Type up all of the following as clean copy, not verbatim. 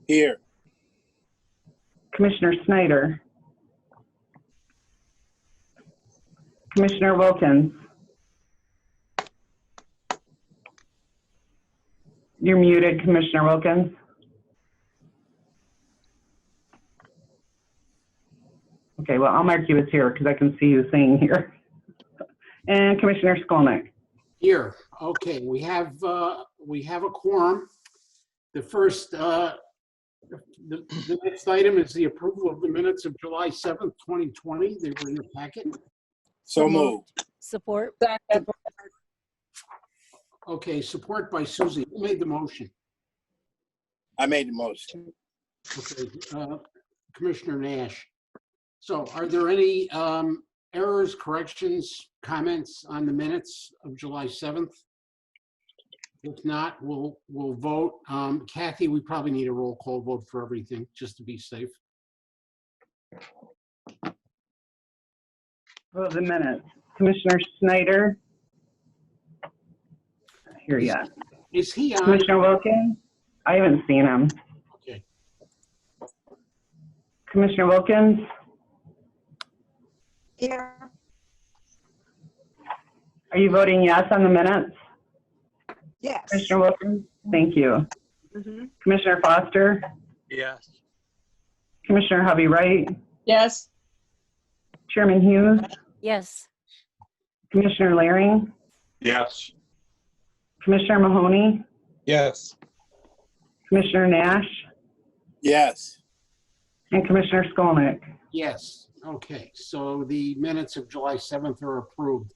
Here. Commissioner Snyder. Commissioner Wilkins. You're muted, Commissioner Wilkins. Okay, well, I'll mark you as here because I can see you saying here. And Commissioner Skolnick. Here. Okay, we have a quorum. The first, the next item is the approval of the minutes of July 7th, 2020. They were in your packet. So moved. Support. Okay, support by Susie. Who made the motion? I made the motion. Okay, Commissioner Nash. So are there any errors, corrections, comments on the minutes of July 7th? If not, we'll vote. Kathy, we probably need a roll call vote for everything, just to be safe. Oh, the minutes. Commissioner Snyder. Here yet. Is he on? Commissioner Wilkins. I haven't seen him. Okay. Commissioner Wilkins. Here. Are you voting yes on the minutes? Yes. Commissioner Wilkins, thank you. Commissioner Foster, Yes. Commissioner Hovey Wright, Yes. Chairman Hughes, Yes. Commissioner Laring, Yes. Commissioner Mahoney, Yes. Commissioner Nash, Yes. and Commissioner Skolnick. Yes. Okay, so the minutes of July 7th are approved.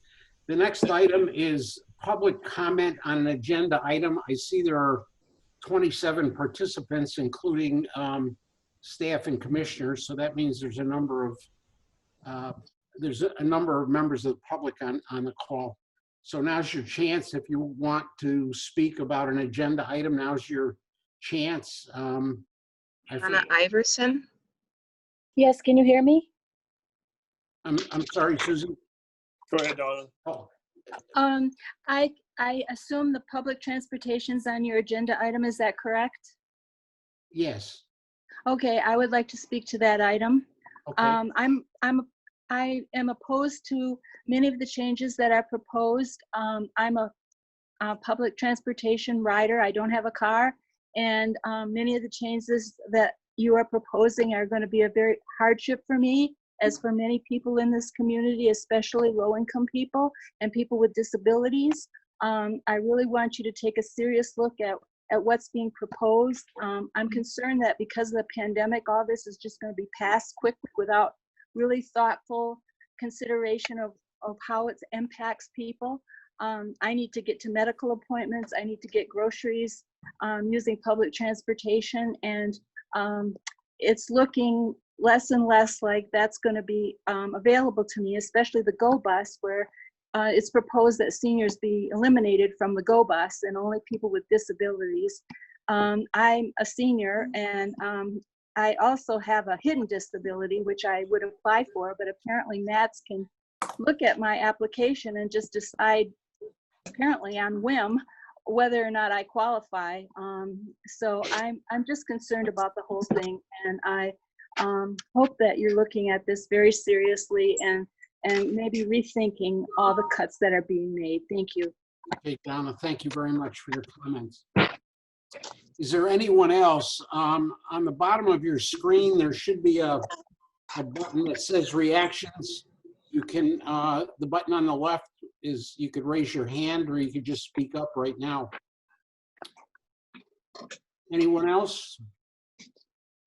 The next item is public comment on an agenda item. I see there are 27 participants, including staff and commissioners. So that means there's a number of members of the public on the call. So now's your chance. If you want to speak about an agenda item, now's your chance. Anna Iverson. Yes, can you hear me? I'm sorry, Susan. Go ahead, Donna. Oh, I assume the public transportation's on your agenda item, is that correct? yes. Okay, I would like to speak to that item. Okay. I am opposed to many of the changes that are proposed. I'm a public transportation rider. I don't have a car, and many of the changes that you are proposing are going to be a very hardship for me, as for many people in this community, especially low-income people and people with disabilities. I really want you to take a serious look at what's being proposed. I'm concerned that because of the pandemic, all this is just going to be passed quickly without really thoughtful consideration of how it impacts people. I need to get to medical appointments. I need to get groceries using public transportation, and it's looking less and less like that's going to be available to me, especially the GO bus, where it's proposed that seniors be eliminated from the GO bus and only people with disabilities. I'm a senior, and I also have a hidden disability, which I would apply for, but apparently MATS can look at my application and just decide, apparently on whim, whether or not I qualify. So I'm just concerned about the whole thing, and I hope that you're looking at this very seriously and maybe rethinking all the cuts that are being made. Thank you. Okay, Donna, thank you very much for your comments. Is there anyone else? On the bottom of your screen, there should be a button that says reactions. You can, the button on the left is, you could raise your hand or you could just speak up right now. Anyone else?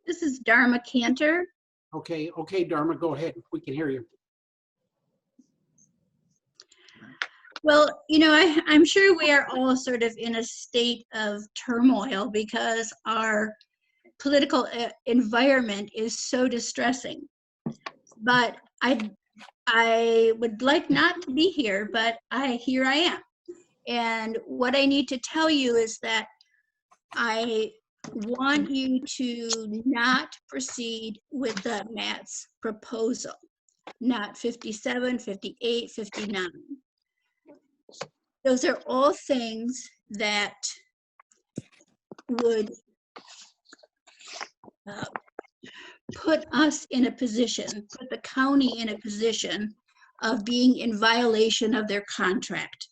This is Dharma Cantor. Okay, Dharma, go ahead. We can hear you. Well, you know, I'm sure we are all sort of in a state of turmoil because our political environment is so distressing. But I would like not to be here, but here I am. And what I need to tell you is that I want you to not proceed with the MATS proposal, not 57, 58, 59. Those are all things that would uh, put us in a position, put the county in a position of being in violation of their contract.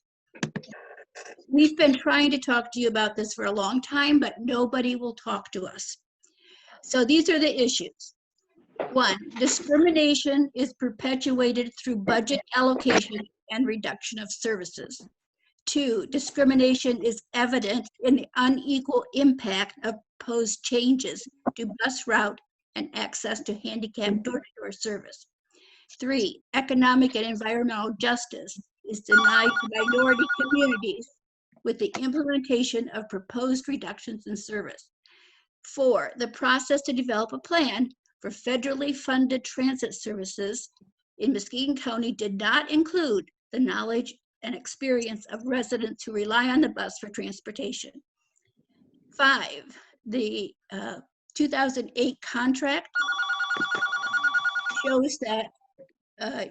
We've been trying to talk to you about this for a long time, but nobody will talk to us. So these are the issues. 1, discrimination is perpetuated through budget allocation and reduction of services. 2, discrimination is evident in the unequal impact of proposed changes to bus route and access to handicapped door-to-door service. 3, economic and environmental justice is denied to minority communities with the implementation of proposed reductions in service. 4, the process to develop a plan for federally funded transit services in Muskegon County did not include the knowledge and experience of residents who rely on the bus for transportation. 5, the 2008 contract shows that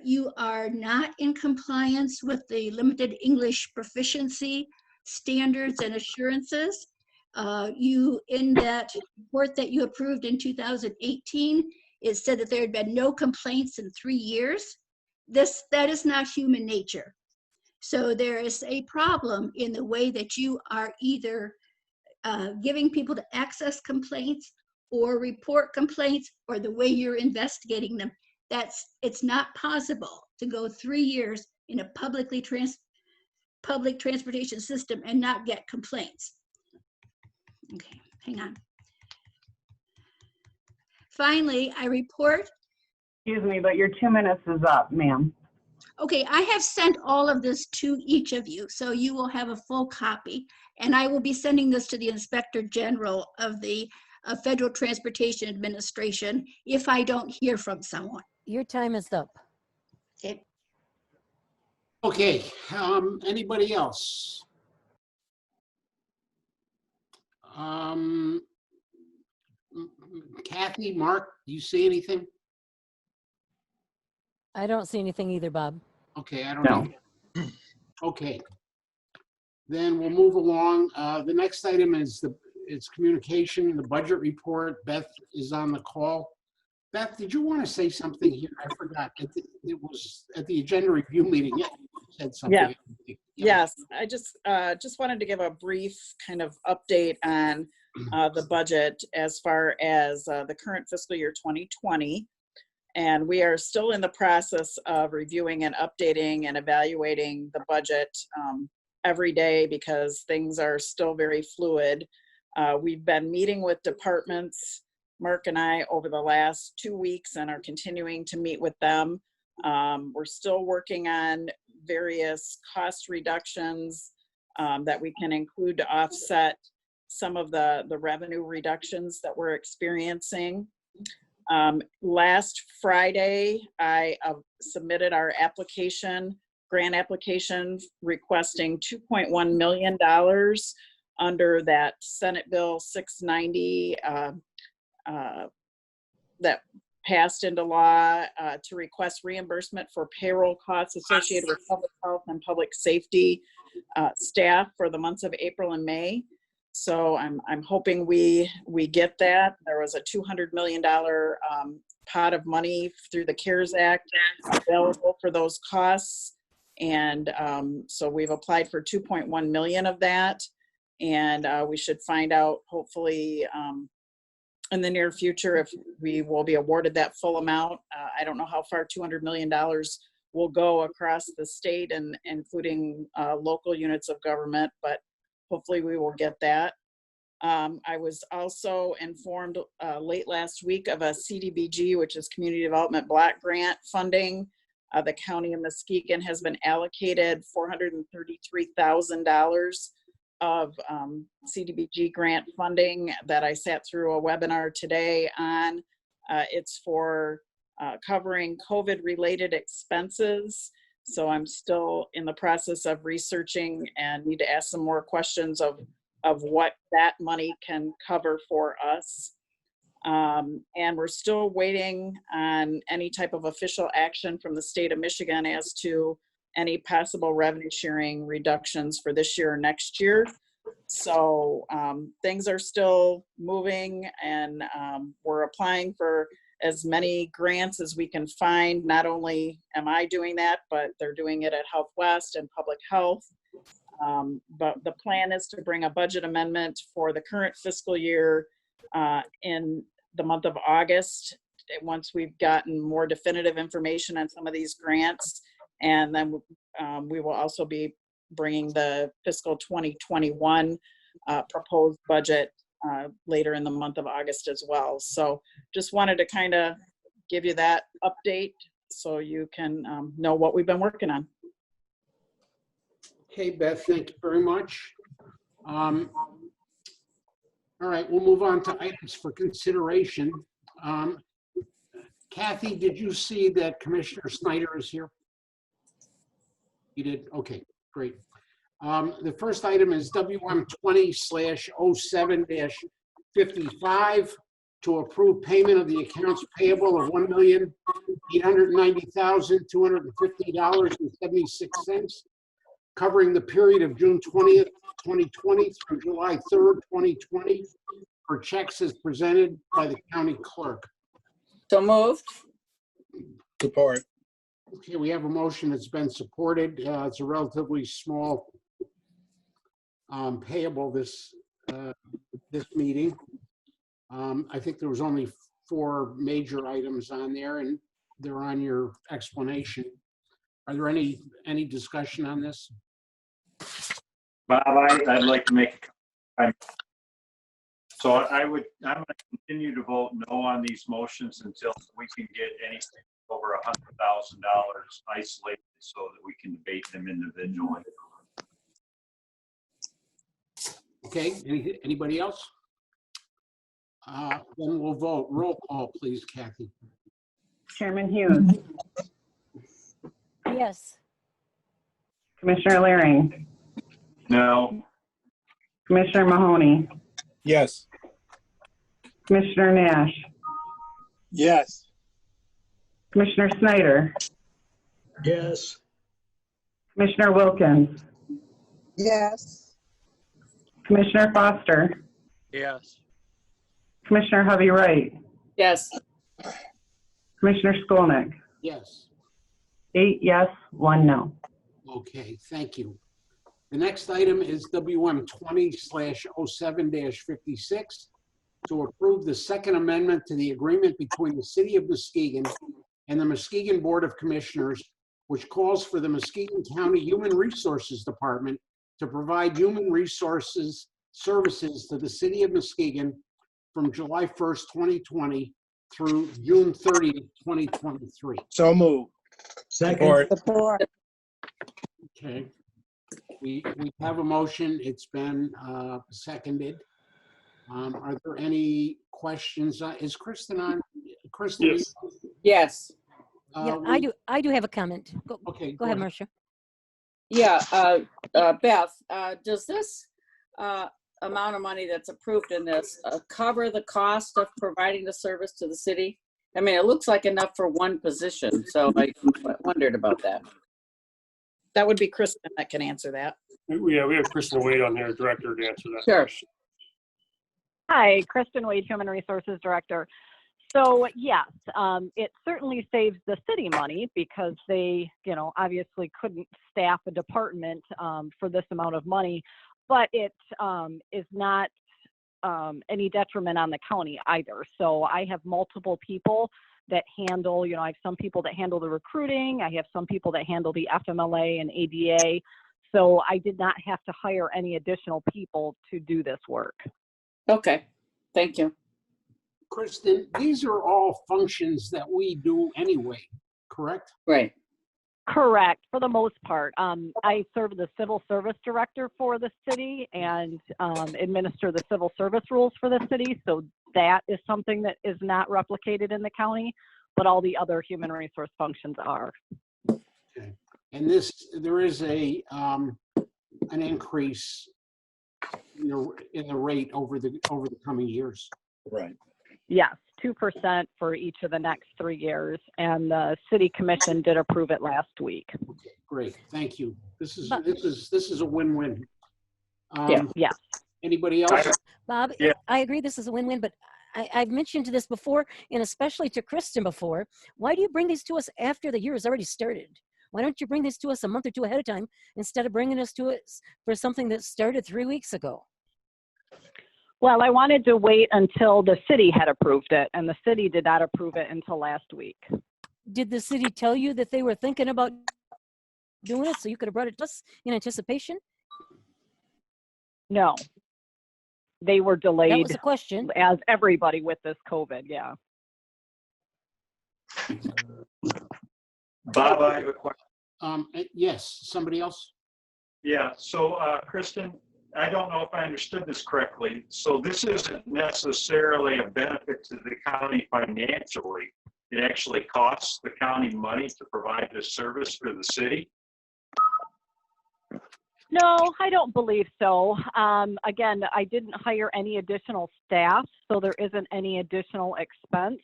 you are not in compliance with the limited English proficiency standards and assurances. In that report that you approved in 2018, it said that there had been no complaints in 3 years. That is not human nature. So there is a problem in the way that you are either giving people to access complaints or report complaints, or the way you're investigating them. It's not possible to go 3 years in a public transportation system and not get complaints. Okay, hang on. Finally, I report. Excuse me, but your 2 minutes is up, ma'am. Okay, I have sent all of this to each of you, so you will have a full copy. And I will be sending this to the Inspector General of the Federal Transportation Administration if I don't hear from someone. Your time is up. Okay. Okay, anybody else? Kathy, Mark, do you see anything? I don't see anything either, Bob. Okay, I don't No. know. Okay. Then we'll move along. The next item is it's communication, the budget report. Beth is on the call. Beth, did you want to say something here? I forgot. It was at the agenda review meeting. Yeah, you said something. Yeah. Yes, I just wanted to give a brief kind of update on the budget as far as the current fiscal year 2020. And we are still in the process of reviewing and updating and evaluating the budget every day because things are still very fluid. We've been meeting with departments, Mark and I, over the last 2 weeks and are continuing to meet with them. We're still working on various cost reductions that we can include to offset some of the revenue reductions that we're experiencing. Last Friday, I submitted our grant application requesting $2.1 million under that Senate Bill 690 that passed into law to request reimbursement for payroll costs associated with public health and public safety staff for the months of April and May. So I'm hoping we get that. There was a $200 million pot of money through the CARES Act available for those costs. And so we've applied for 2.1 million of that. And we should find out hopefully in the near future if we will be awarded that full amount. I don't know how far $200 million will go across the state and including local units of government, but hopefully we will get that. I was also informed late last week of a CDBG, which is Community Development Block Grant funding. The County of Muskegon has been allocated $433,000 of CDBG grant funding that I sat through a webinar today on. It's for covering COVID-related expenses. So I'm still in the process of researching and need to ask some more questions of what that money can cover for us. And we're still waiting on any type of official action from the state of Michigan as to any possible revenue sharing reductions for this year or next year. So things are still moving, and we're applying for as many grants as we can find. Not only am I doing that, but they're doing it at Health West and Public Health. But the plan is to bring a budget amendment for the current fiscal year in the month of August, once we've gotten more definitive information on some of these grants. And then we will also be bringing the fiscal 2021 proposed budget later in the month of August as well. So just wanted to kind of give you that update so you can know what we've been working on. Okay, Beth, thank you very much. All right, we'll move on to items for consideration. Kathy, did you see that Commissioner Snyder is here? You did? Okay, great. The first item is WM 20/07-55 to approve payment of the accounts payable of $1,890,250.76, covering the period of June 20th, 2020 through July 3rd, 2020, for checks as presented by the county clerk. So moved. Support. Okay, we have a motion that's been supported. It's a relatively small payable this meeting. I think there was only 4 major items on there, and they're on your explanation. Are there any discussion on this? Bob, I'd like to make a comment. So I'm going to continue to vote no on these motions until we can get anything over $100,000 isolated so that we can debate them individually. Okay, anybody else? Then we'll vote. Roll call, please, Kathy. Chairman Hughes, Yes. Commissioner Laring, No. Commissioner Mahoney, Yes. Commissioner Nash, Yes. Commissioner Snyder, Yes. Commissioner Wilkins, Yes. Commissioner Foster, Yes. Commissioner Hovey-Wright, Yes. Commissioner Skolnick. Yes. 8 yes, 1 no. Okay, thank you. The next item is WM 20/07-56 to approve the second amendment to the agreement between the City of Muskegon and the Muskegon Board of Commissioners, which calls for the Muskegon County Human Resources Department to provide human resources services to the City of Muskegon from July 1st, 2020 through June 30th, 2023. So move. Support. Okay. We have a motion. It's been seconded. Are there any questions? Is Kristen on? Kristen? Yes. Yes. Yeah, I do have a comment. Okay. Go ahead, Marcia. Yeah, Beth, does this amount of money that's approved in this cover the cost of providing the service to the city? I mean, it looks like enough for one position, so I wondered about that. That would be Kristen that can answer that. Yeah, we have Kristen Wade on there, director, to answer that Sure. question. Hi, Kristen Wade, Human Resources Director. So yes, it certainly saves the city money because they, obviously couldn't staff a department for this amount of money, but it is not any detriment on the county either. So I have multiple people that handle, I have some people that handle the recruiting. I have some people that handle the FMLA and ADA. So I did not have to hire any additional people to do this work. Okay, thank you. Kristen, these are all functions that we do anyway, correct? Right. Correct, for the most part. I serve the civil service director for the city and administer the civil service rules for the city. So that is something that is not replicated in the county, but all the other human resource functions are. Okay. And there is an increase in the rate over the coming years. Right. Yes, 2% for each of the next 3 years, and the city commission did approve it last week. Okay, great, thank you. This is a win-win. Yeah. Anybody else? Bob, Yeah. I agree this is a win-win, but I've mentioned this before, and especially to Kristen before. Why do you bring these to us after the year has already started? Why don't you bring these to us a month or two ahead of time instead of bringing us to us for something that started 3 weeks ago? Well, I wanted to wait until the city had approved it, and the city did not approve it until last week. Did the city tell you that they were thinking about doing it so you could have brought it to us in anticipation? No. They were That was delayed, the question. as everybody with this COVID, yeah. Bob, I have a question. Yes, somebody else? Yeah, so Kristen, I don't know if I understood this correctly. So this isn't necessarily a benefit to the county financially. It actually costs the county money to provide this service for the city? No, I don't believe so. Again, I didn't hire any additional staff, so there isn't any additional expense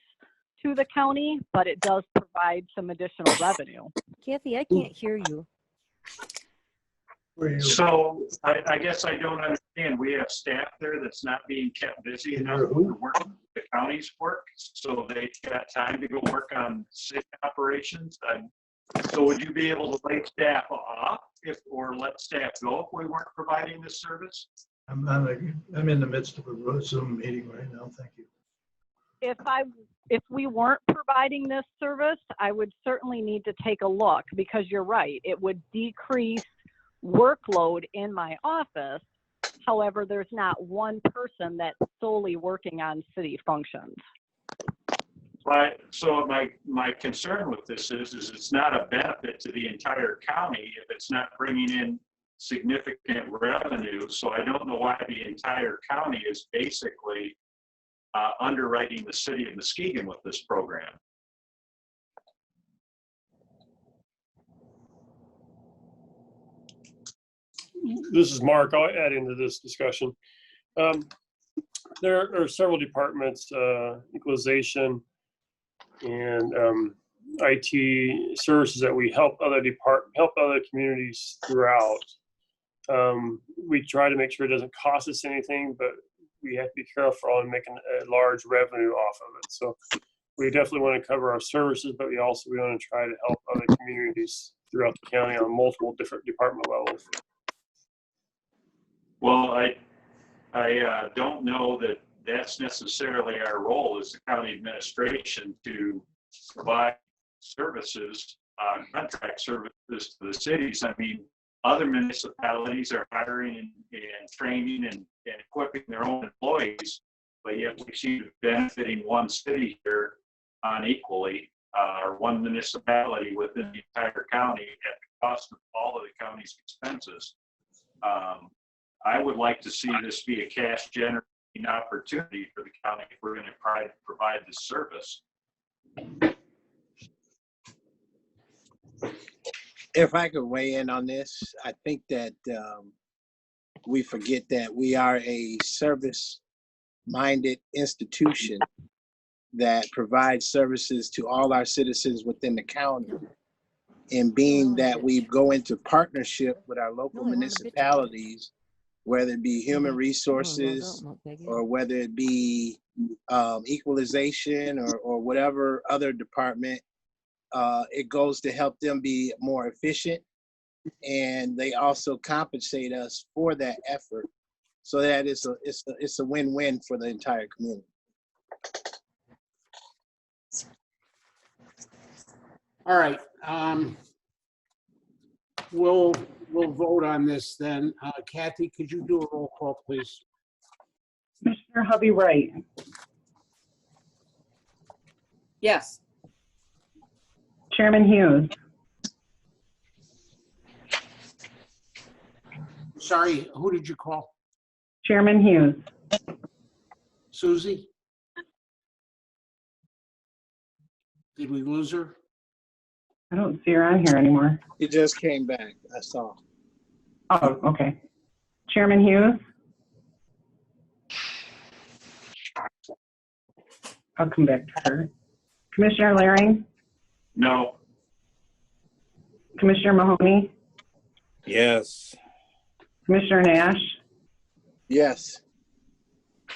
to the county, but it does provide some additional revenue. Kathy, I can't hear you. So I guess I don't understand. We have staff there that's not being kept busy enough to work the county's work, so they got time to go work on city operations. So would you be able to lay staff off or let staff go if we weren't providing this service? I'm in the midst of a Zoom meeting right now. Thank you. If we weren't providing this service, I would certainly need to take a look, because you're right, it would decrease workload in my office. However, there's not one person that's solely working on city functions. Right. So my concern with this is it's not a benefit to the entire county if it's not bringing in significant revenue. So I don't know why the entire county is basically underwriting the city of Muskegon with this program. This is Mark. I'll add into this discussion. There are several departments, equalization and IT services that we help other communities throughout. We try to make sure it doesn't cost us anything, but we have to be careful on making a large revenue off of it. So we definitely want to cover our services, but we want to try to help other communities throughout the county on multiple different department levels. Well, I don't know that that's necessarily our role as the county administration to provide services, contract services to the cities. I mean, other municipalities are hiring and training and equipping their own employees, but yet we seem to be benefiting one city here unequally, or one municipality within the entire county at the cost of all of the county's expenses. I would like to see this be a cash generating opportunity for the county if we're going to provide this service. If I could weigh in on this, I think that we forget that we are a service-minded institution that provides services to all our citizens within the county. And being that we go into partnership with our local municipalities, whether it be human resources or whether it be equalization or whatever other department, it goes to help them be more efficient, and they also compensate us for that effort, so that it's a win-win for the entire community. All right. We'll vote on this then. Kathy, could you do a roll call, please? Commissioner Hubby Wright. Yes. Chairman Hughes. Sorry, who did you call? Chairman Hughes. Susie? Did we lose her? I don't see her on here anymore. It just came back, I saw. Oh, okay. Chairman Hughes? I'll come back to her. Commissioner Laring? No. Commissioner Mahoney? Yes. Commissioner Nash? Yes.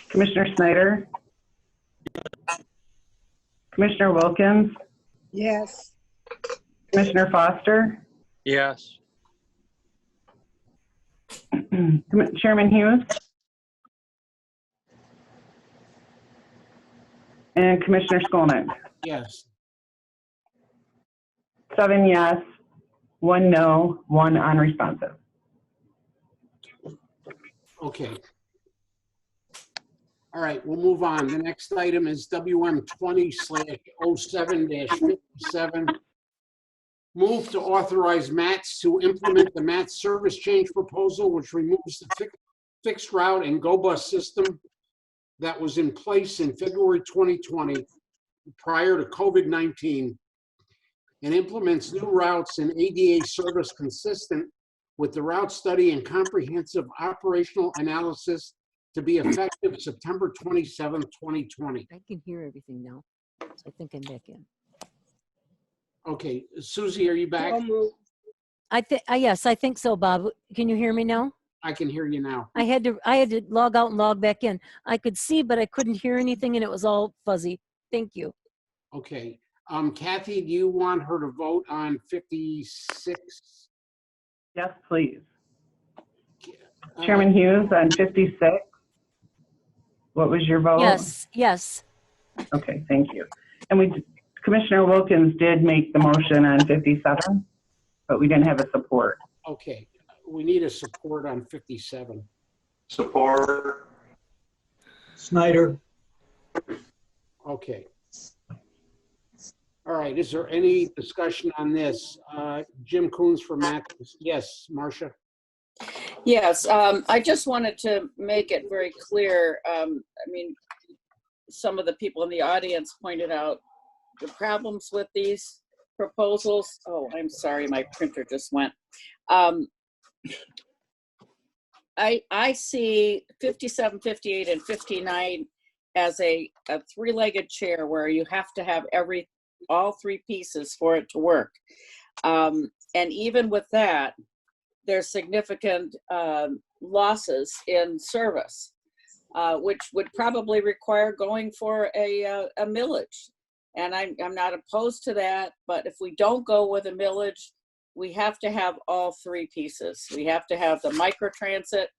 Commissioner Snyder? Commissioner Wilkins? Yes. Commissioner Foster? Yes. Chairman Hughes? And Commissioner Skolnick? Yes. 7 yes, 1 no, 1 unresponsive. Okay. All right, we'll move on. The next item is WM 20/07-57. Move to authorize MATS to implement the MATS service change proposal, which removes the fixed route and GO bus system that was in place in February 2020 prior to COVID-19 and implements new routes and ADA service consistent with the route study and comprehensive operational analysis to be effective September 27, 2020. I can hear everything now. So I think I'm back in. Okay, Susie, are you back? Yes, I think so, Bob. Can you hear me now? I can hear you now. I had to log out and log back in. I could see, but I couldn't hear anything, and it was all fuzzy. Thank you. Okay. Kathy, do you want her to vote on 56? Yes, please. Chairman Hughes on 56. What was your vote? Yes, yes. Okay, thank you. And Commissioner Wilkins did make the motion on 57, but we didn't have a support. Okay, we need a support on 57. Support. Snyder. Okay. All right, is there any discussion on this? Jim Coons for Mathis. Yes, Marcia? Yes, I just wanted to make it very clear. I mean, some of the people in the audience pointed out the problems with these proposals. Oh, I'm sorry, my printer just went. I see 57, 58, and 59 as a three-legged chair where you have to have all three pieces for it to work. And even with that, there's significant losses in service, which would probably require going for a millage. And I'm not opposed to that, but if we don't go with a millage, we have to have all three pieces. We have to have the microtransit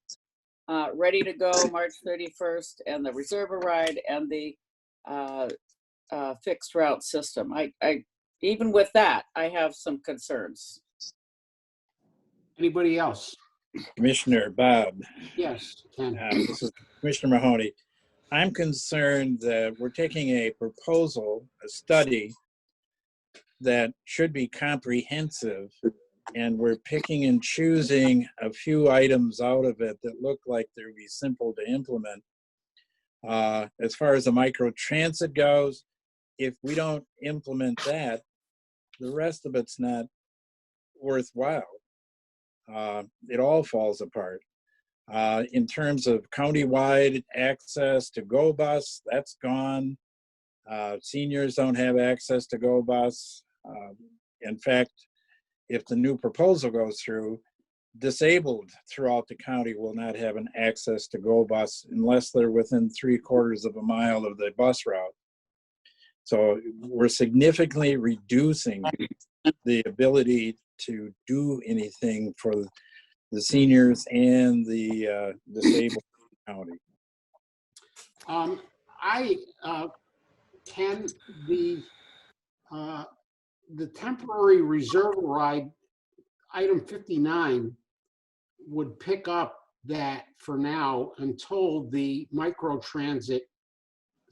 ready to go March 31st, and the reserve ride, and the fixed route system. Even with that, I have some concerns. Anybody else? Commissioner Bob. Yes, Ken. This is Commissioner Mahoney. I'm concerned that we're taking a proposal, a study that should be comprehensive, and we're picking and choosing a few items out of it that look like they would be simple to implement. As far as the microtransit goes, if we don't implement that, the rest of it's not worthwhile. It all falls apart. In terms of countywide access to GO Bus, that's gone. Seniors don't have access to GO Bus. In fact, if the new proposal goes through, disabled throughout the county will not have an access to GO Bus unless they're within 3/4 of a mile of the bus route. So we're significantly reducing the ability to do anything for the seniors and the disabled county. Ken, the temporary reserve ride, item 59, would pick up that for now until the microtransit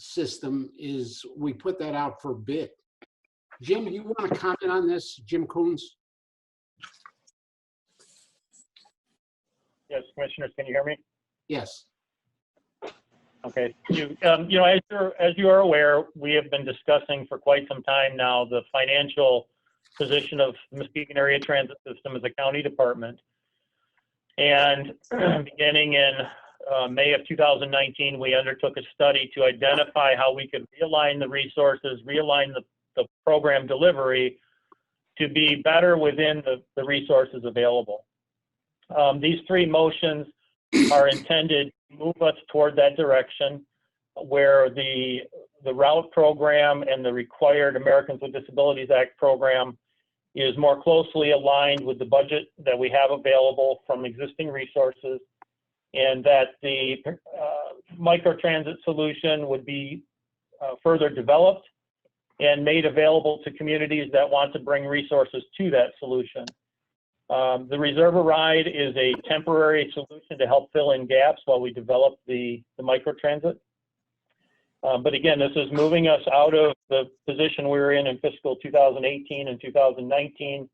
system we put that out for bid. Jim, you want to comment on this? Jim Coons? Yes, commissioners, can you hear me? Yes. Okay. As you are aware, we have been discussing for quite some time now the financial position of the Muskegon Area Transit System as a county department. And beginning in May of 2019, we undertook a study to identify how we could realign the resources, realign the program delivery to be better within the resources available. These three motions are intended to move us toward that direction, where the route program and the required Americans with Disabilities Act program is more closely aligned with the budget that we have available from existing resources, and that the microtransit solution would be further developed and made available to communities that want to bring resources to that solution. The Reserve a Ride is a temporary solution to help fill in gaps while we develop the microtransit. But again, this is moving us out of the position we were in fiscal 2018 and 2019,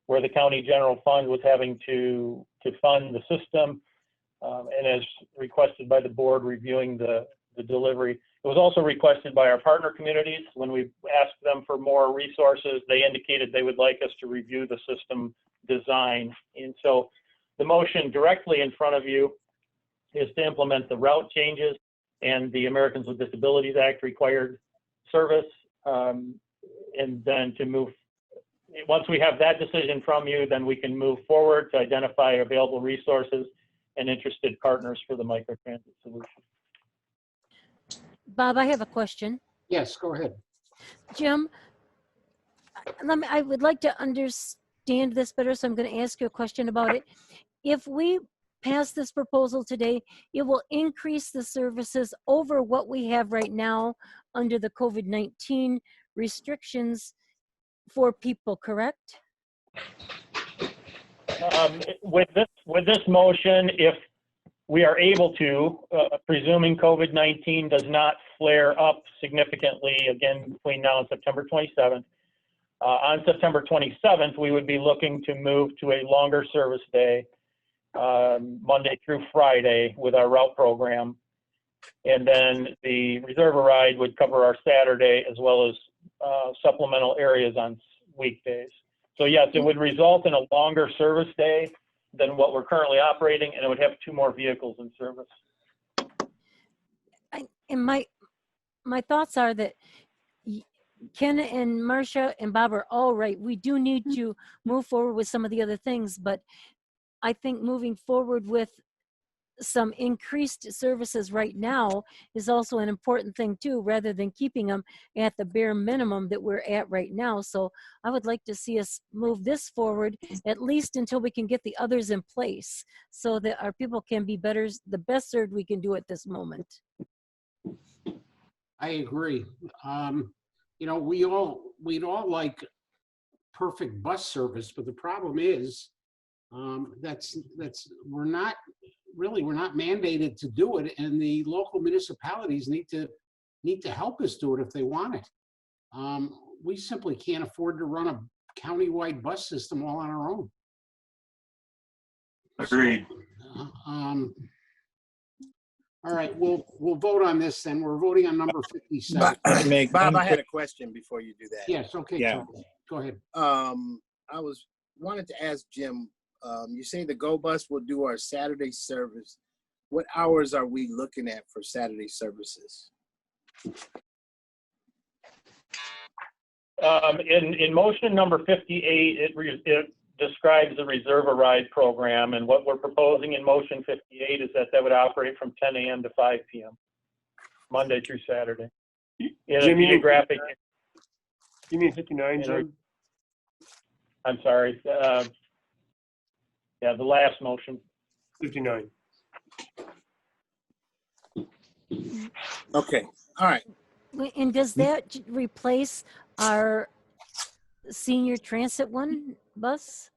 where the county general fund was having to fund the system, and as requested by the board reviewing the delivery. It was also requested by our partner communities. When we asked them for more resources, they indicated they would like us to review the system design. And so the motion directly in front of you is to implement the route changes and the Americans with Disabilities Act required service, and then to move, once we have that decision from you, then we can move forward to identify available resources and interested partners for the microtransit solution. Bob, I have a question. Yes, go ahead. Jim, I would like to understand this better, so I'm going to ask you a question about it. If we pass this proposal today, it will increase the services over what we have right now under the COVID-19 restrictions for people, correct? With this motion, if we are able to, presuming COVID-19 does not flare up significantly again between now and September 27th, on September 27th, we would be looking to move to a longer service day, Monday through Friday with our route program. And then the Reserve a Ride would cover our Saturday as well as supplemental areas on weekdays. So yes, it would result in a longer service day than what we're currently operating, and it would have 2 more vehicles in service. And my thoughts are that Ken and Marcia and Bob are all right. We do need to move forward with some of the other things, but I think moving forward with some increased services right now is also an important thing too, rather than keeping them at the bare minimum that we're at right now. So I would like to see us move this forward, at least until we can get the others in place, so that our people can be better, the best served we can do at this moment. I agree. You know, we'd all like perfect bus service, but the problem is we're not mandated to do it, and the local municipalities need to help us do it if they want it. We simply can't afford to run a countywide bus system all on our own. Agreed. All right, we'll vote on this then. We're voting on number 57. Bob, I had a question before you do that. Yes, okay, Yeah. Charles, go ahead. I wanted to ask Jim, you say the Go Bus will do our Saturday service. What hours are we looking at for Saturday services? In motion number 58, it describes the Reserve a Ride program, and what we're proposing in motion 58 is that would operate from 10 a.m. to 5 p.m. Monday through Saturday. Jim, you mean 59, Jim? I'm sorry. Yeah, the last motion. 59. Okay, all right. And does that replace our senior transit one bus?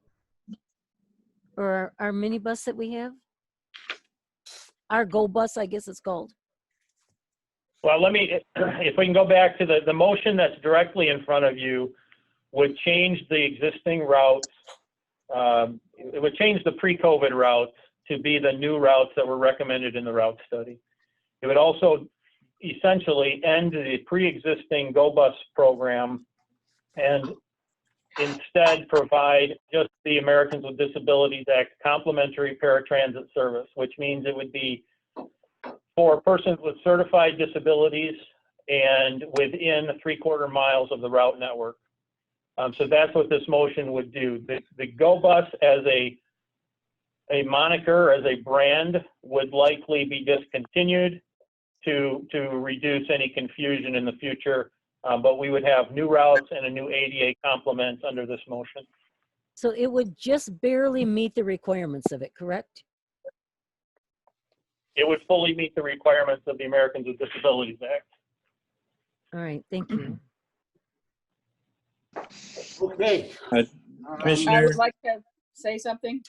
Or our minibus that we have? Our Go Bus, I guess it's called. Well, if we can go back to the motion that's directly in front of you, would change the existing routes. It would change the pre-COVID routes to be the new routes that were recommended in the route study. It would also essentially end the pre-existing Go Bus program and instead provide just the Americans with Disabilities Act complimentary paratransit service, which means it would be for persons with certified disabilities and within 3/4 miles of the route network. So that's what this motion would do. The Go Bus as a a moniker, as a brand, would likely be discontinued to reduce any confusion in the future. But we would have new routes and a new ADA complement under this motion. So it would just barely meet the requirements of it, correct? It would fully meet the requirements of the Americans with Disabilities Act. All right, thank you. Okay. I Commissioner, would like to say something.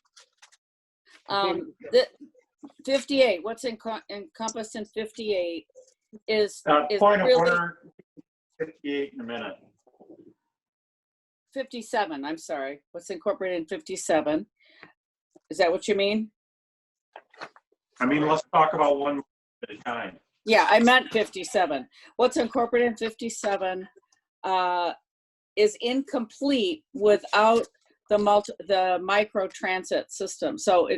The 58, what's encompassed in 58 is Point of really order, 58 in a minute. 57, I'm sorry. What's incorporated in 57? Is that what you mean? I mean, let's talk about one at a time. Yeah, I meant 57. What's incorporated in 57 is incomplete without the micro transit system. So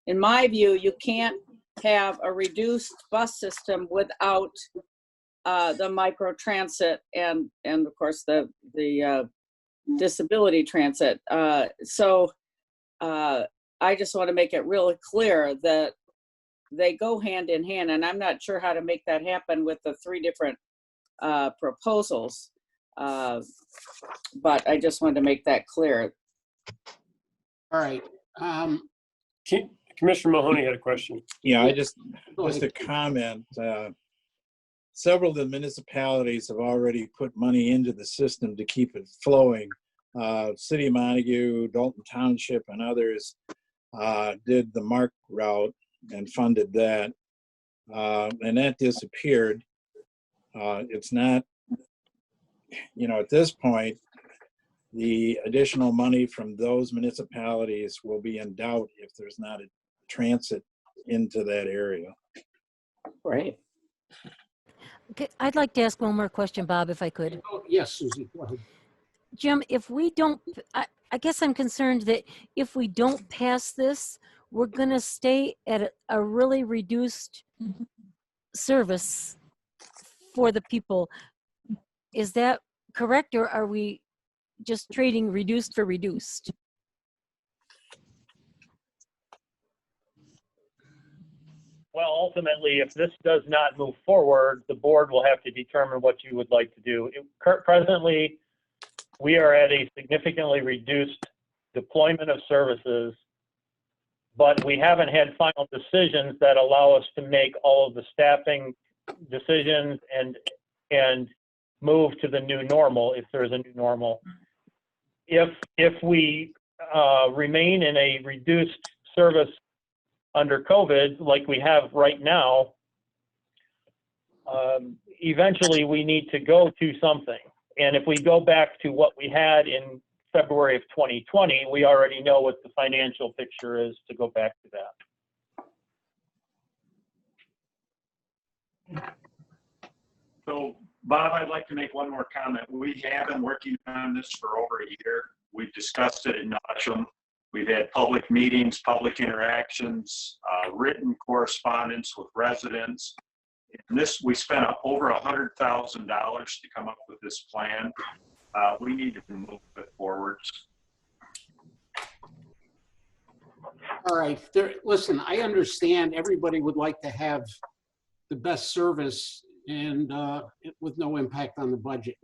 in my view, you can't have a reduced bus system without the micro transit and of course the disability transit. So I just want to make it really clear that they go hand in hand, and I'm not sure how to make that happen with the 3 different proposals. But I just wanted to make that clear. All right. Commissioner Mahoney had a question. yeah, just a comment. Several of the municipalities have already put money into the system to keep it flowing. City of Montague, Dalton Township, and others did the MARC route and funded that, and that disappeared. It's not, at this point, the additional money from those municipalities will be in doubt if there's not a transit into that area. Right. Okay, I'd like to ask one more question, Bob, if I could. Oh, yes, Susie, go ahead. Jim, if we don't, I guess I'm concerned that if we don't pass this, we're going to stay at a really reduced service for the people. Is that correct, or are we just trading reduced for reduced? Well, ultimately, if this does not move forward, the board will have to determine what you would like to do. Presently, we are at a significantly reduced deployment of services, but we haven't had final decisions that allow us to make all of the staffing decisions and move to the new normal, if there is a new normal. If we remain in a reduced service under COVID, like we have right now, eventually we need to go to something. And if we go back to what we had in February of 2020, we already know what the financial picture is to go back to that. So, Bob, I'd like to make one more comment. We have been working on this for over a year. We've discussed it in nauseam. We've had public meetings, public interactions, written correspondence with residents. We spent over $100,000 to come up with this plan. We need to move it forward. All right, listen, I understand everybody would like to have the best service and with no impact on the budget.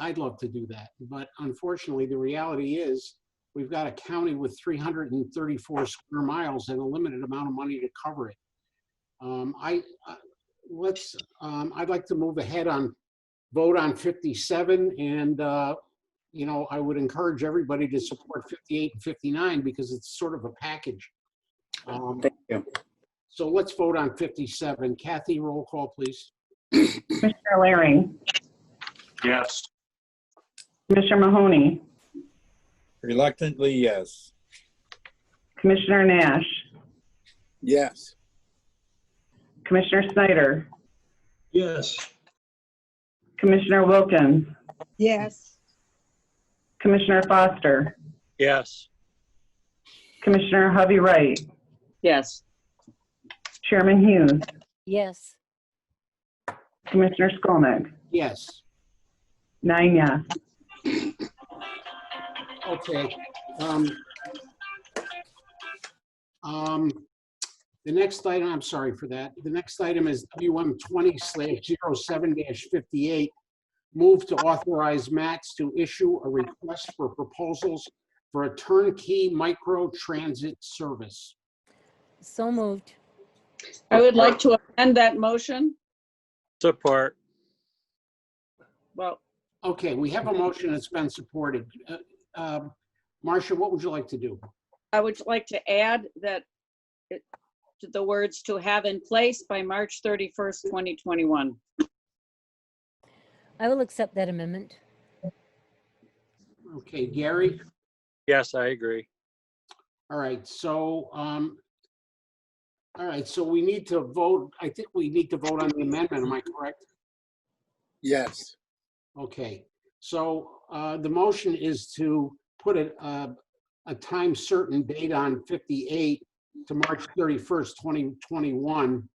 I'd love to do that, but unfortunately the reality is we've got a county with 334 square miles and a limited amount of money to cover it. I'd like to move ahead on vote on 57, and I would encourage everybody to support 58 and 59 because it's sort of a package. Thank you. So let's vote on 57. Kathy, roll call, please. Commissioner Laring, Yes. Commissioner Mahoney, Reluctantly, yes. Commissioner Nash, Yes. Commissioner Snyder, Yes. Commissioner Wilkins, Yes. Commissioner Foster, Yes. Commissioner Hovey Wright, Yes. Chairman Hughes, Yes. Commissioner Skolnick, Yes. 9 yes. Okay. The next item, I'm sorry for that. The next item is WM 20/07-58. Move to authorize MATS to issue a request for proposals for a turnkey micro transit service. So moved. I would like to amend that motion. Support. Well, Okay, we have a motion that's been supported. Marcia, what would you like to do? I would like to add that to the words "to have in place by March 31st, 2021. I will accept that amendment. Okay, Gary? Yes, I agree. All right, so, we need to vote. I think we need to vote on the amendment. Am I correct? Yes. Okay, so the motion is to put a time certain date on 58 to March 31st, 2021.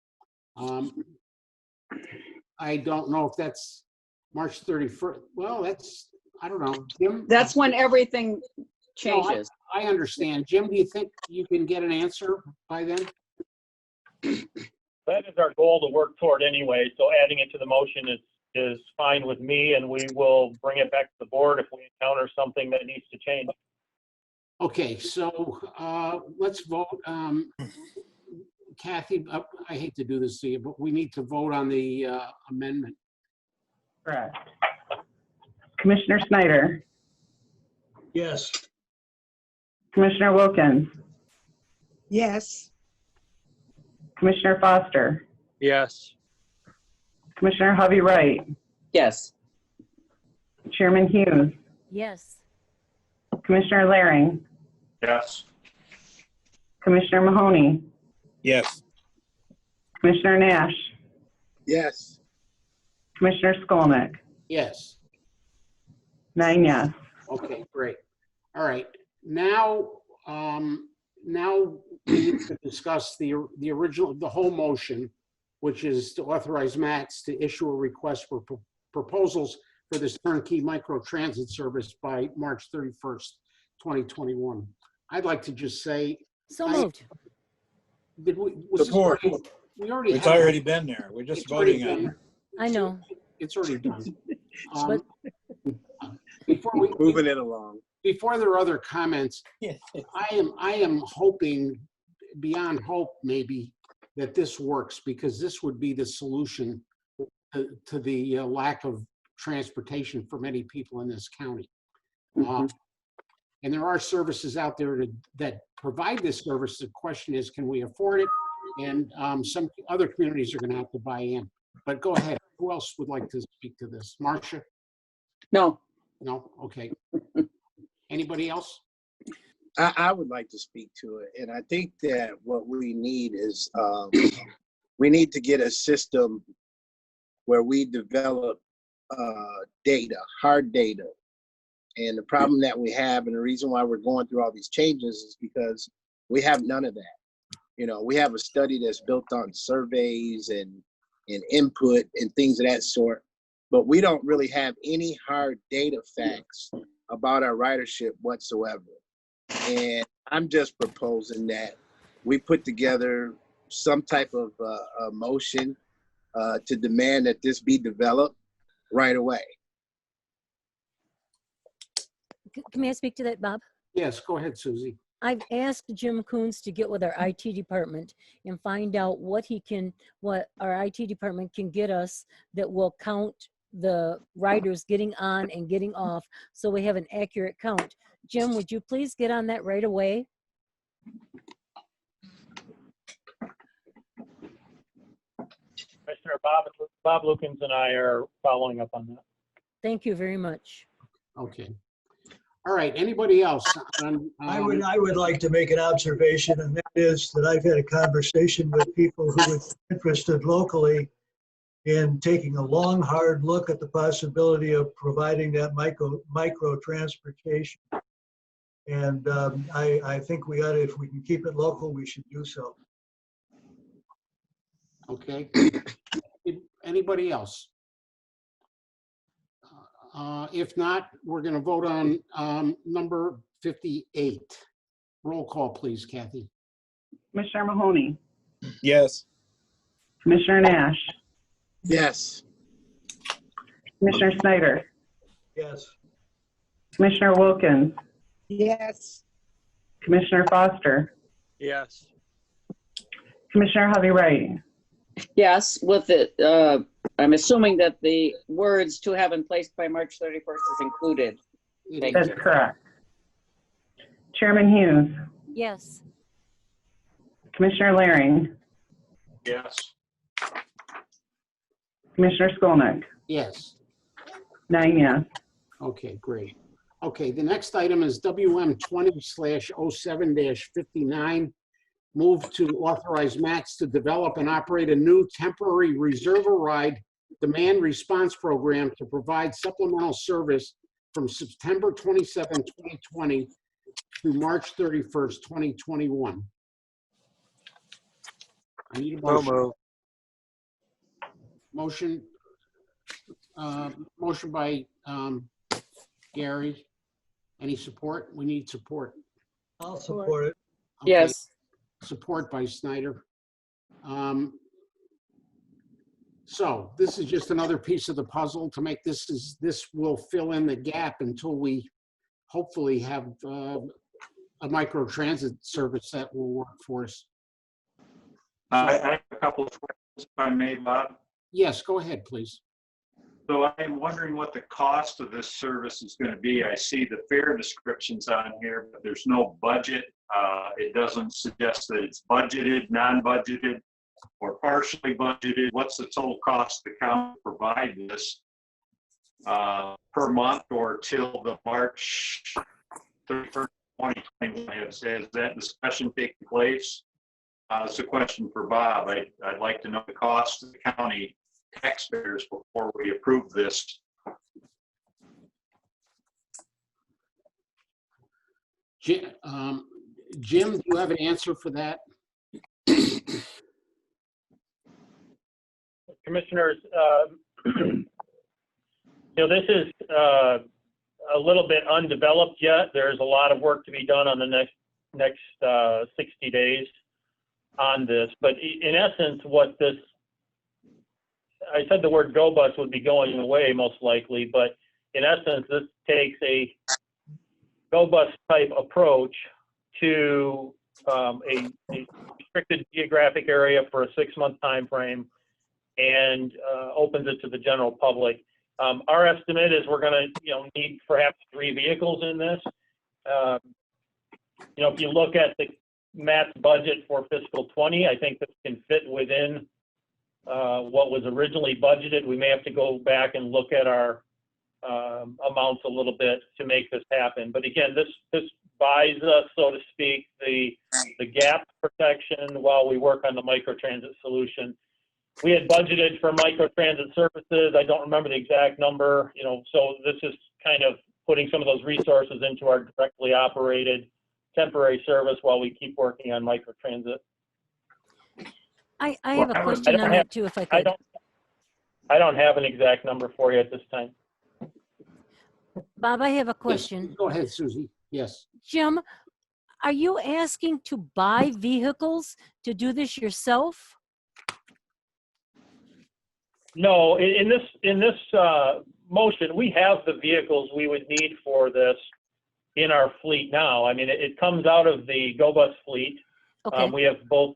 I don't know if that's March 31st. Well, that's, I don't know. Jim? That's when everything changes. No, I understand. Jim, do you think you can get an answer by then? That is our goal to work toward anyway, so adding it to the motion is fine with me, and we will bring it back to the board if we encounter something that needs to change. Okay, so let's vote. Kathy, I hate to do this to you, but we need to vote on the amendment. Correct. Commissioner Snyder, Yes. Commissioner Wilkins, Yes. Commissioner Foster, Yes. Commissioner Hovey Wright, Yes. Chairman Hughes, Yes. Commissioner Laring, Yes. Commissioner Mahoney, Yes. Commissioner Nash, Yes. Commissioner Skolnick, Yes. 9 yes. Okay, great. All right, now, now we need to discuss the original, the whole motion, which is to authorize MATS to issue a request for proposals for this turnkey micro transit service by March 31st, 2021. I'd like to just say. So moved. Support. We already. It's had- already been there. We're just voting on it. I know. It's already done. But Before we. Moving it along. Before there are other comments, I am hoping, beyond hope maybe, that this works, because this would be the solution to the lack of transportation for many people in this county. And there are services out there that provide this service. The question is, can we afford it? And some other communities are going to have to buy in. But go ahead. Who else would like to speak to this? Marcia? No. No? Okay. Anybody else? I would like to speak to it. And I think that what we need is we need to get a system where we develop data, hard data. And the problem that we have, and the reason why we're going through all these changes, is because we have none of that. You know, we have a study that's built on surveys and input and things of that sort, but we don't really have any hard data facts about our ridership whatsoever. And I'm just proposing that we put together some type of a motion to demand that this be developed right away. can I speak to that, Bob? Yes, go ahead, Susie. I've asked Jim Coons to get with our IT department and find out what our IT department can get us that will count the riders getting on and getting off, so we have an accurate count. Jim, would you please get on that right away? Commissioner Bob Lukens and I are following up on that. Thank you very much. Okay. All right, anybody else? I would like to make an observation, and that is that I've had a conversation with people who are interested locally in taking a long, hard look at the possibility of providing that micro transportation. And I think we ought to, if we can keep it local, we should do so. Okay. Anybody else? If not, we're going to vote on number 58. Roll call, please, Kathy. Commissioner Mahoney, Yes. Commissioner Nash, Yes. Commissioner Snyder, Yes. Commissioner Wilkins, Yes. Commissioner Foster, Yes. Commissioner Hovey Wright. Yes, with it, I'm assuming that the words "to have in place by March 31st" is included. Thank That's you. correct. Chairman Hughes, Yes. Commissioner Laring, Yes. Commissioner Skolnick, Yes. 9 yes. Okay, great. Okay, the next item is WM 20/07-59. Move to authorize Max to develop and operate a new temporary reserve ride demand response program to provide supplemental service from September 27, 2020 through March 31st, 2021. I need a So motion. moved. Motion by Gary. Any support? We need support. I'll support it. Okay, Yes. support by Snyder. So this is just another piece of the puzzle to make this will fill in the gap until we hopefully have a micro transit service that will work for us. I have a couple of questions, if I may, Bob. Yes, go ahead, please. So I'm wondering what the cost of this service is going to be. I see the fare descriptions on here, but there's no budget. It doesn't suggest that it's budgeted, non-budgeted, or partially budgeted. What's the total cost the county to provide this per month or till the March 31st, 2021? Has that discussion taken place? It's a question for Bob. I'd like to know the cost to the county taxpayers before we approve this. Jim, do you have an answer for that? Commissioners, this is a little bit undeveloped yet. There's a lot of work to be done on the next 60 days on this. But in essence, I said the word go bus would be going away most likely, but in essence, this takes a go bus type approach to a restricted geographic area for a 6-month time frame and opens it to the general public. Our estimate is we're going to need perhaps 3 vehicles in this. If you look at the Matt's budget for fiscal 20, I think this can fit within what was originally budgeted. We may have to go back and look at our amounts a little bit to make this happen. But again, this buys us, so to speak, the gap protection while we work on the microtransit solution. We had budgeted for microtransit services. I don't remember the exact number, so this is kind of putting some of those resources into our directly operated temporary service while we keep working on microtransit. I have a question on that too, if I could. I don't have an exact number for you at this time. Bob, I have a question. Yes, go ahead, Susie. Yes. Jim, are you asking to buy vehicles to do this yourself? No, in this motion, we have the vehicles we would need for this in our fleet now. I mean, it comes out of the Go Bus fleet. Okay. We have both,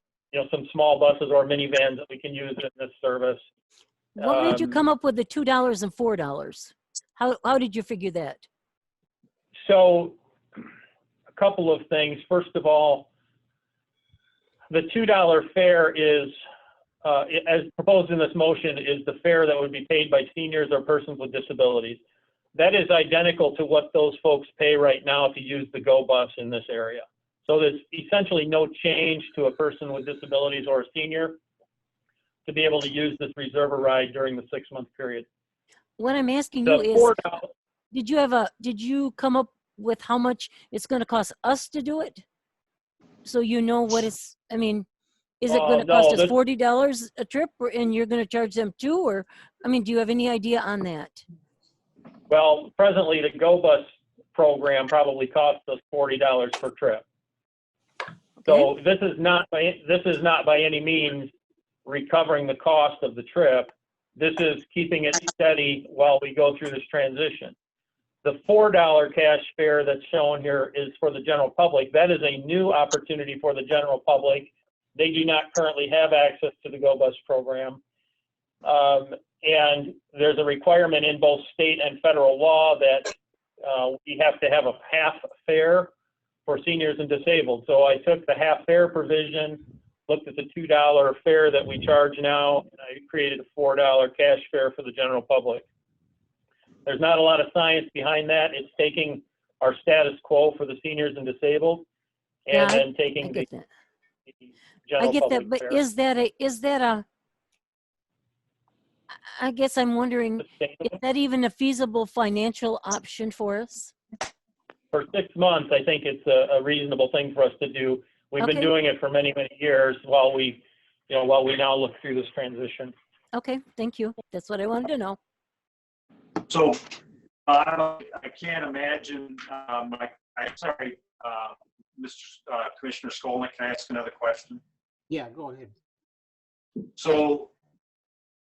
some small buses or minivans that we can use in this service. What made you come up with the $2 and $4? How did you figure that? So, a couple of things. First of all, the $2 fare is, as proposed in this motion, is the fare that would be paid by seniors or persons with disabilities. That is identical to what those folks pay right now to use the Go Bus in this area. So there's essentially no change to a person with disabilities or a senior to be able to use this reserve ride during the 6-month period. What I'm asking you is, did you come up with how much it's going to cost us to do it? So you know what it's, I mean, is it going to cost us $40 a trip and you're going to charge them too? Or, I mean, do you have any idea on that? Well, presently the Go Bus program probably costs us $40 per trip. So this is not by any means recovering the cost of the trip. This is keeping it steady while we go through this transition. The $4 cash fare that's shown here is for the general public. That is a new opportunity for the general public. They do not currently have access to the Go Bus program. And there's a requirement in both state and federal law that we have to have a half fare for seniors and disabled. So I took the half fare provision, looked at the $2 fare that we charge now, and I created a $4 cash fare for the general public. There's not a lot of science behind that. It's taking our status quo for the seniors and disabled, and then taking the general I get that, public but fare. is that a, I guess I'm wondering, is that even a feasible financial option for us? For 6 months, I think it's a reasonable thing for us to do. We've been doing it for many, many years while we now look through this transition. Okay, thank you. That's what I wanted to know. So I can't imagine, sorry, Commissioner Skolnick, can I ask another question? Yeah, go ahead. So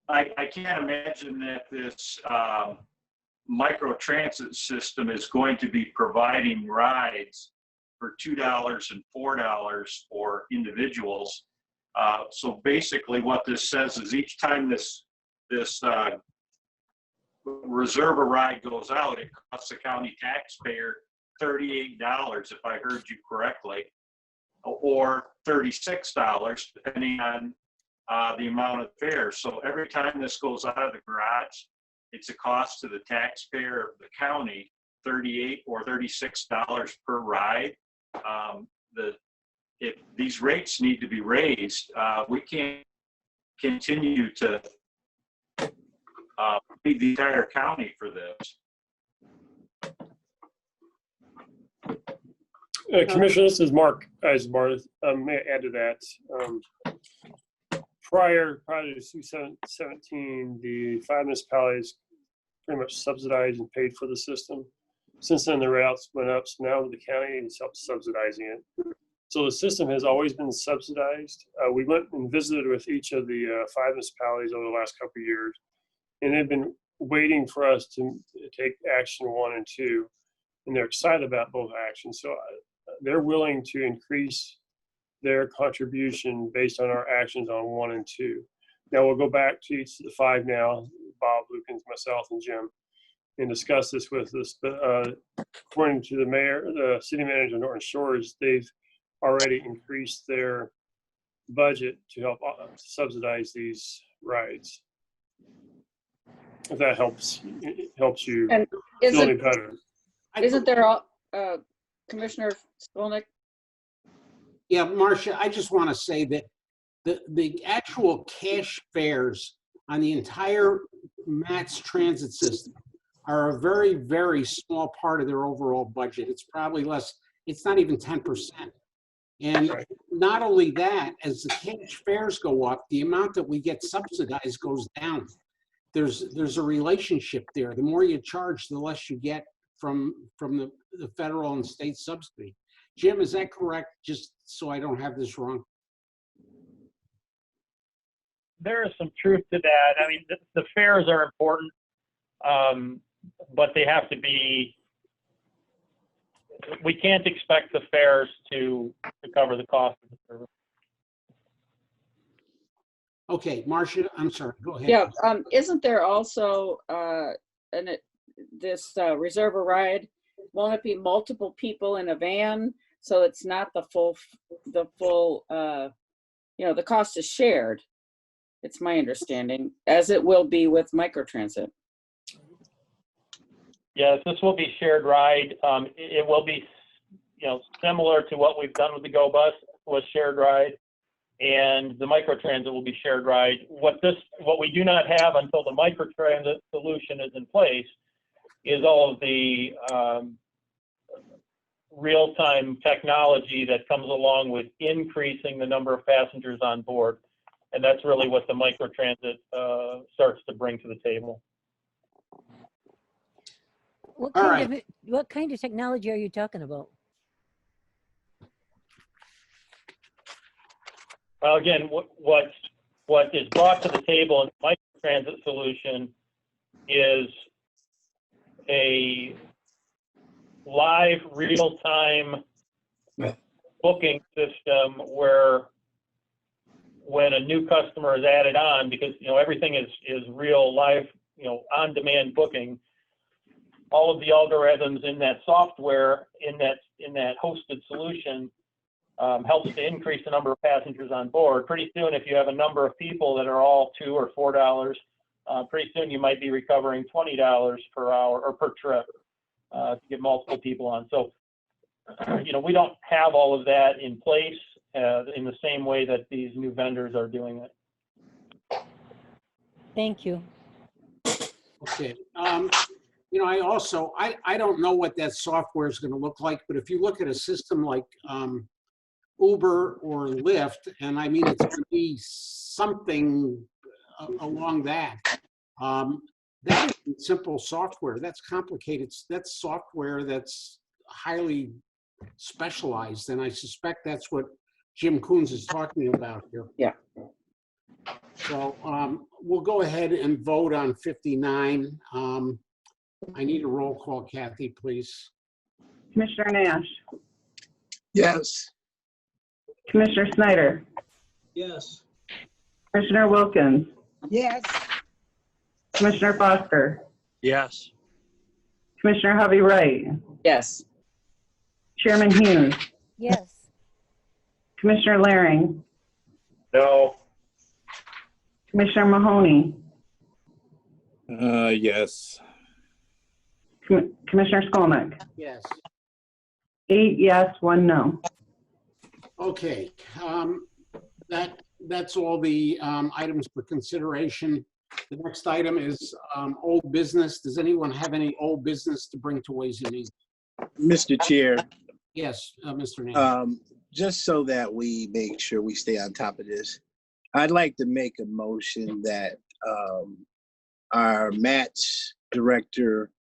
I can't imagine that this microtransit system is going to be providing rides for $2 and $4 for individuals. So basically what this says is each time this reserve a ride goes out, it costs the county taxpayer $38, if I heard you correctly, or $36, depending on the amount of fare. So every time this goes out of the garage, it's a cost to the taxpayer of the county, $38 or $36 per ride. If these rates need to be raised, we can't continue to feed the entire county for this. Commissioner, this is Mark Eisbar. May I add to that? Prior to 2017, the 5 municipalities pretty much subsidized and paid for the system. Since then, the routes went up, so now the county is subsidizing it. So the system has always been subsidized. We went and visited with each of the 5 municipalities over the last couple of years, and they've been waiting for us to take action 1 and 2, and they're excited about both actions. So they're willing to increase their contribution based on our actions on 1 and 2. Now we'll go back to each of the 5 now, Bob, Lukens, myself, and Jim, and discuss this with us. But according to the city manager of Norton Shores, they've already increased their budget to help subsidize these rides. If that helps, it helps you feel any better. Isn't there Commissioner Skolnick? Yeah, Marcia, I just want to say that the actual cash fares on the entire MATS transit system are a very, very small part of their overall budget. It's probably less, it's not even 10%. And not only that, as the cash fares go up, the amount that we get subsidized goes down. There's a relationship there. The more you charge, the less you get from the federal and state subsidy. Jim, is that correct? Just so I don't have this wrong. There is some truth to that. I mean, the fares are important, but they have to be, we can't expect the fares to cover the cost of the service. Okay, Marcia, I'm sorry, go ahead. Yeah, isn't there also, this reserve a ride, won't it be multiple people in a van? So it's not the full, the cost is shared. It's my understanding, as it will be with microtransit. Yes, this will be shared ride. It will be, similar to what we've done with the Go Bus was shared ride, and the microtransit will be shared ride. What we do not have until the microtransit solution is in place is all of the real-time technology that comes along with increasing the number of passengers on board. And that's really what the microtransit starts to bring to the table. What kind of technology are you talking about? Well, again, what is brought to the table in the microtransit solution is a live, real-time booking system where when a new customer is added on, because everything is real, live, on-demand booking, all of the algorithms in that software in that hosted solution helps to increase the number of passengers on board. Pretty soon, if you have a number of people that are all $2 or $4, pretty soon you might be recovering $20 per hour or per trip to get multiple people on. So, we don't have all of that in place in the same way that these new vendors are doing it. Thank you. Okay. I don't know what that software is going to look like, but if you look at a system like Uber or Lyft, and I mean, it's going to be something along that. That isn't simple software. That's complicated. That's software that's highly specialized, and I suspect that's what Jim Coons is talking about here. Yeah. So we'll go ahead and vote on 59. I need a roll call, Kathy, please. Commissioner Nash, Yes. Commissioner Snyder, Yes. Commissioner Wilkins, Yes. Commissioner Foster, Yes. Commissioner Hovey Wright, Yes. Chairman Hughes, Yes. Commissioner Laring, No. Commissioner Mahoney, Yes. Commissioner Skolnick. Yes. 8 yes, 1 no. Okay. That's all the items for consideration. The next item is old business. Does anyone have any old business to bring to Ways and Means? Mr. Chair, Yes, Mr. Nash. just so that we make sure we stay on top of this, I'd like to make a motion that our match director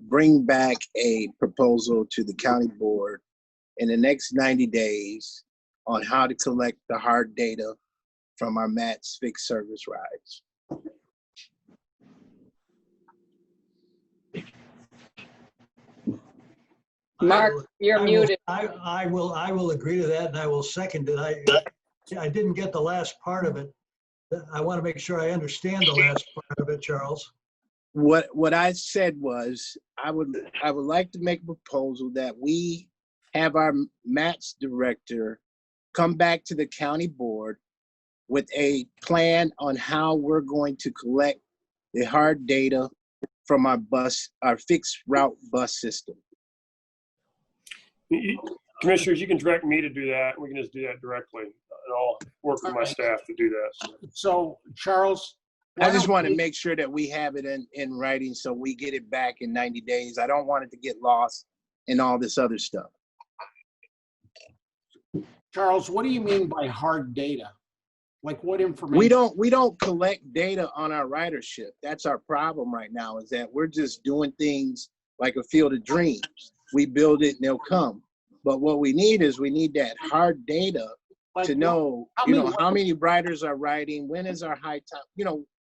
bring back a proposal to the county board in the next 90 days on how to collect the hard data from our match fixed service rides. Mark, you're muted. I will agree to that, and I will second it. I didn't get the last part of it. I want to make sure I understand the last part of it, Charles. What I said was I would like to make a proposal that we have our match director come back to the county board with a plan on how we're going to collect the hard data from our fixed route bus system. Commissioners, you can direct me to do that. We can just do that directly. And I'll work with my staff to do that. So, Charles, I just want to make sure that we have it in writing so we get it back in 90 days. I don't want it to get lost in all this other stuff. Charles, what do you mean by hard data? Like what information? We don't collect data on our ridership. That's our problem right now, is that we're just doing things like a field of dreams. We build it and they'll come. But what we need is that hard data to know, how many riders are riding, when is our high time,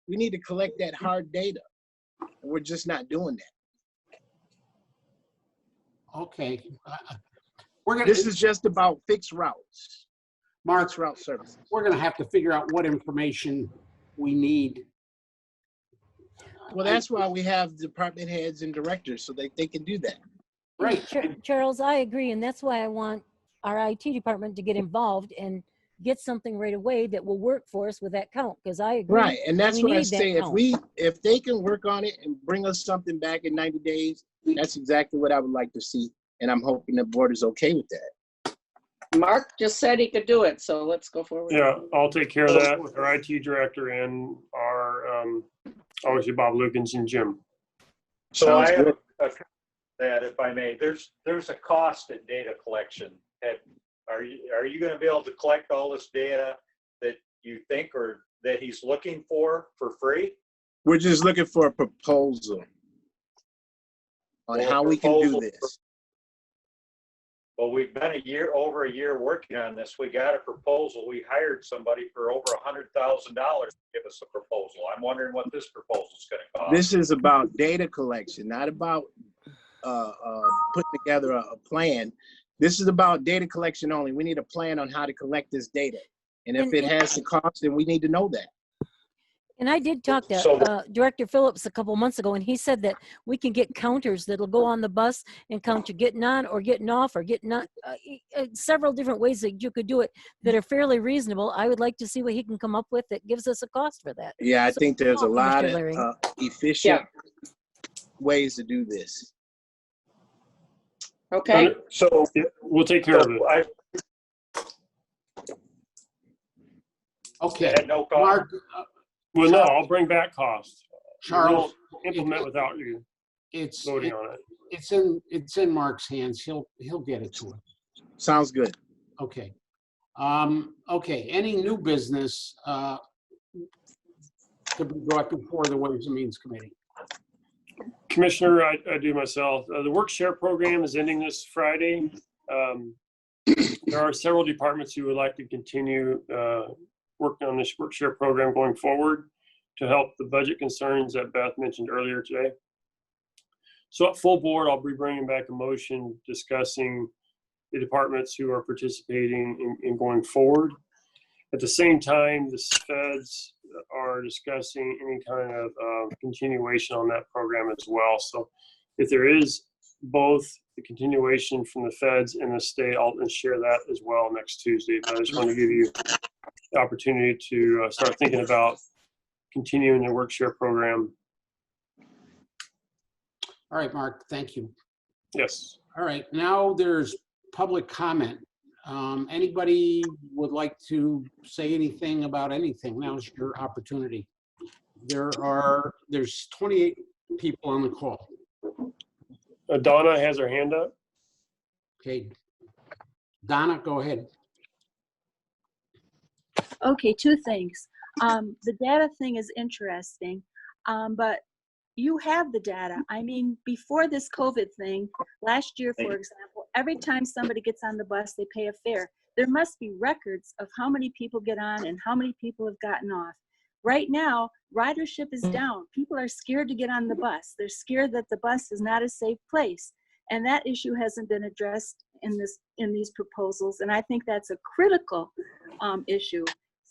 we need to collect that hard data. And we're just not doing that. Okay. This is just about fixed routes. Mark, fixed route services. We're going to have to figure out what information we need. Well, that's why we have department heads and directors so they can do that. Right. Charles, I agree. And that's why I want our IT department to get involved and get something right away that will work for us with that count. Because I agree. Right. And that's what I say. Count. If they can work on it and bring us something back in 90 days, that's exactly what I would like to see. And I'm hoping the board is okay with that. Mark just said he could do it, so let's go forward. Yeah, I'll take care of that with our IT director and our, obviously Bob Lukens and Jim. So I have that, if I may, there's a cost in data collection. Are you going to be able to collect all this data that you think or that he's looking for free? We're just looking for a proposal on how we can do this. Well, we've been over a year working on this. We got a proposal. We hired somebody for over $100,000 to give us a proposal. I'm wondering what this proposal is going to cost. This is about data collection, not about putting together a plan. This is about data collection only. We need a plan on how to collect this data. And if it has the cost, then we need to know that. And I did talk to Director Phillips a couple months ago, and he said that we can get counters that'll go on the bus and count you getting on or getting off or getting on, several different ways that you could do it that are fairly reasonable. I would like to see what he can come up with that gives us a cost for that. Yeah, I think there's a lot of Larry. efficient ways to do this. Okay. So we'll take care of it. Okay. No cost. Mark, Well, no, I'll bring back costs. Charles, We'll implement without you voting on it. It's in Mark's hands. He'll get it to us. Sounds good. Okay. Okay, any new business to be brought before the Ways and Means Committee? Commissioner, I do myself. The work share program is ending this Friday. There are several departments who would like to continue working on this work share program going forward to help the budget concerns that Beth mentioned earlier today. So at full board, I'll be bringing back a motion discussing the departments who are participating in going forward. At the same time, the feds are discussing any kind of continuation on that program as well. So if there is both the continuation from the feds and the state, I'll share that as well next Tuesday. But I just want to give you the opportunity to start thinking about continuing the work share program. All right, Mark, thank you. Yes. All right, now there's public comment. Anybody would like to say anything about anything? Now's your opportunity. There's 28 people on the call. Donna has her hand up. Okay, Donna, go ahead. Okay, two things. The data thing is interesting, but you have the data. I mean, before this COVID thing, last year, for example, every time somebody gets on the bus, they pay a fare. There must be records of how many people get on and how many people have gotten off. Right now, ridership is down. People are scared to get on the bus. They're scared that the bus is not a safe place. And that issue hasn't been addressed in these proposals. And I think that's a critical issue.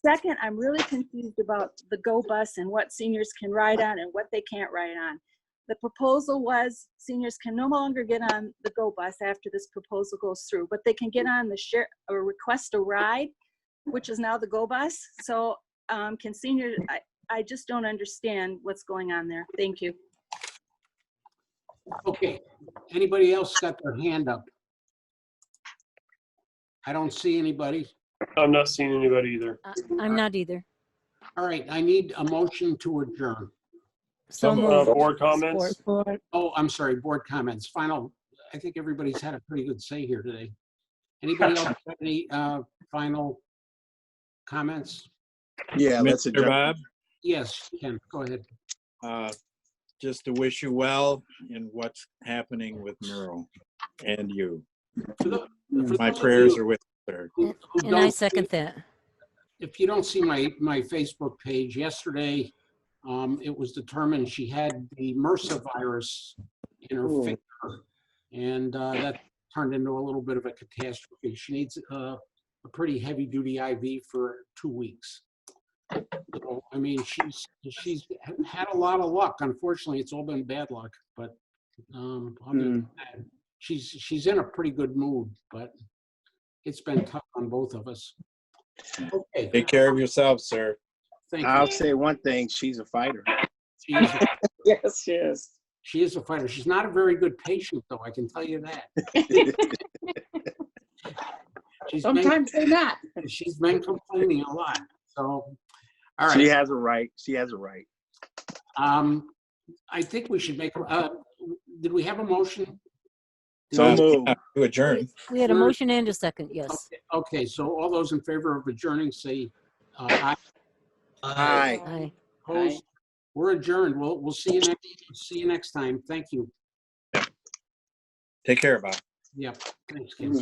Second, I'm really confused about the Go Bus and what seniors can ride on and what they can't ride on. The proposal was seniors can no longer get on the Go Bus after this proposal goes through, but they can get on the share or request a ride, which is now the Go Bus. So can seniors, I just don't understand what's going on there. Thank you. Okay, anybody else got their hand up? I don't see anybody. I'm not seeing anybody either. I'm not either. All right, I need a motion to adjourn. So moved. Board comments? Oh, I'm sorry, board comments. Final, I think everybody's had a pretty good say here today. Anybody else have any final comments? Yeah, let's Mr. adjourn. Bob, Yes, Ken, go ahead. just to wish you well in what's happening with Merle and you. For My those of prayers you are with you, sir. who And I don't second see- that. If you don't see my Facebook page, yesterday, it was determined she had the MRSA virus in her finger. And that turned into a little bit of a catastrophe. She needs a pretty heavy duty IV for 2 weeks. So, I mean, she's had a lot of luck. Unfortunately, it's all been bad luck, but other than that, she's in a pretty good mood, but it's been tough on both of us. Okay. Take care of yourself, sir. Thank you. I'll say one thing, she's a fighter. She is a, Yes, she is. she is a fighter. She's not a very good patient, though, I can tell you that. Sometimes they're not. She's been complaining a lot, so, all right. She has a right. She has a right. I think we should make, did we have a motion? So moved. To adjourn. We had a motion and a second, yes. Okay, so all those in favor of adjourning, say aye. Aye. Aye. Opposed? We're adjourned. We'll see you next time. Thank you. Take care, Bob. Yep, thanks, Kim.